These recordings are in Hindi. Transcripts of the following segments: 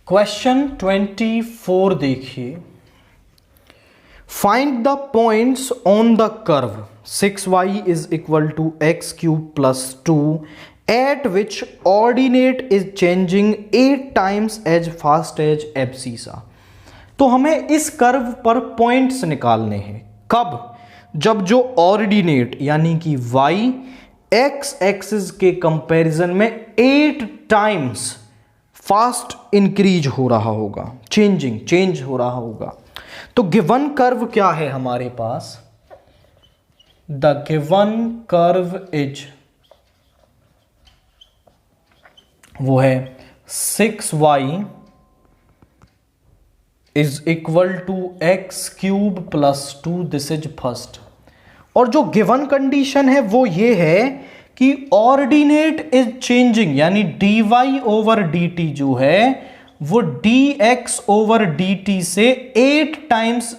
क्वेश्चन 24 देखिए। Find the points on the curve 6y is equal to x cube plus 2 at which ordinate is changing 8 times as fast as abscissa. तो हमें इस कर्व पर पॉइंट्स निकालने हैं। कब? जब जो ऑर्डिनेट यानी कि y एक्स एक्सिस के कंपैरिजन में 8 टाइम्स फास्ट इंक्रीज हो रहा होगा, चेंज हो रहा होगा। तो गिवन कर्व क्या है हमारे पास? द गिवन कर्व इज, वो है 6y is equal to x cube plus 2। This is first. और जो गिवन कंडीशन है वो ये है कि ऑर्डिनेट इज चेंजिंग, यानी dy ओवर dt जो है वो dx ओवर dt से 8 times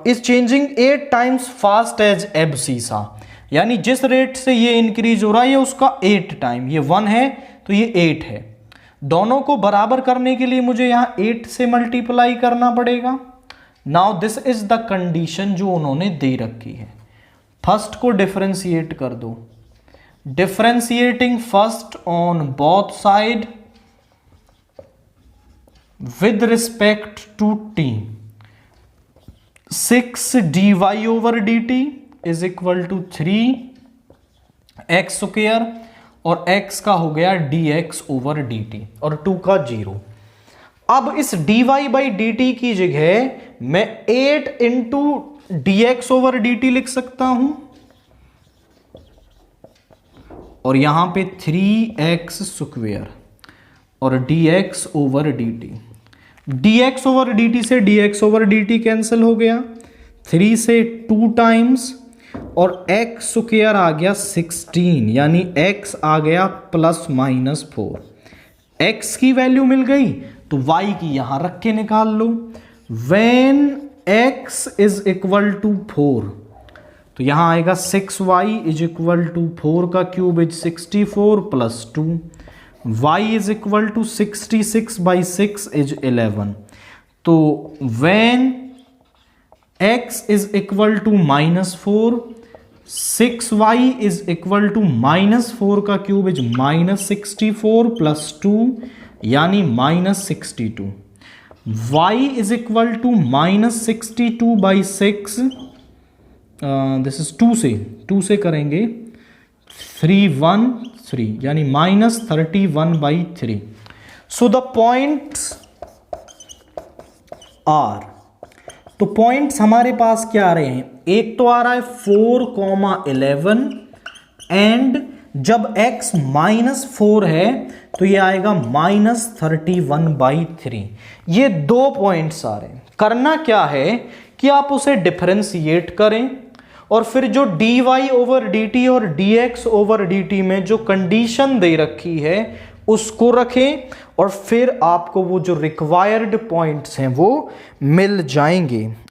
is changing 8 times fast as abscissa. यानी जिस रेट से ये इंक्रीज हो रहा है ये उसका 8 टाइम, ये 1 है तो ये 8 है। दोनों को बराबर करने के लिए मुझे यहां 8 से मल्टीप्लाई करना पड़ेगा। Now this is the condition जो उन्होंने दे रखी है। फर्स्ट को डिफरेंशिएट कर दो। Differentiating first on both side with respect to t, 6 dy over dt is equal to 3 x square और x का हो गया dx ओवर dt और 2 का 0। अब इस dy बाई dt की जगह मैं 8 इंटू dx ओवर dt लिख सकता हूं और यहां पे 3x स्क्वायर और dx over dt। dx over dt से dx ओवर dt कैंसिल हो गया, 3 से 2 टाइम्स और x स्क्वायर आ गया 16, यानी x आ गया प्लस माइनस 4। x की वैल्यू मिल गई तो y की यहां रख के निकाल लो। When x is equal to 4 तो यहां आएगा 6y इज इक्वल टू 4 का cube is 64 plus 2, y is equal to 66 by 6 is 11। तो when x is equal to -4, 6y is equal to -4 का क्यूब इज -64 प्लस 2 यानी -62। y is equal to -62 by 6, this is 2 से करेंगे 313 यानी -31 by 3। So the points are, तो पॉइंट्स हमारे पास क्या आ रहे हैं? एक तो आ रहा है 4,11 एंड जब x -4 है तो ये आएगा -31 बाई 3। ये 2 पॉइंट्स आ रहे हैं। करना क्या है कि आप उसे डिफरेंशिएट करें और फिर जो dy ओवर dt और dx ओवर dt में जो कंडीशन दे रखी है उसको रखें और फिर आपको वो जो रिक्वायर्ड पॉइंट्स हैं वो मिल जाएंगे।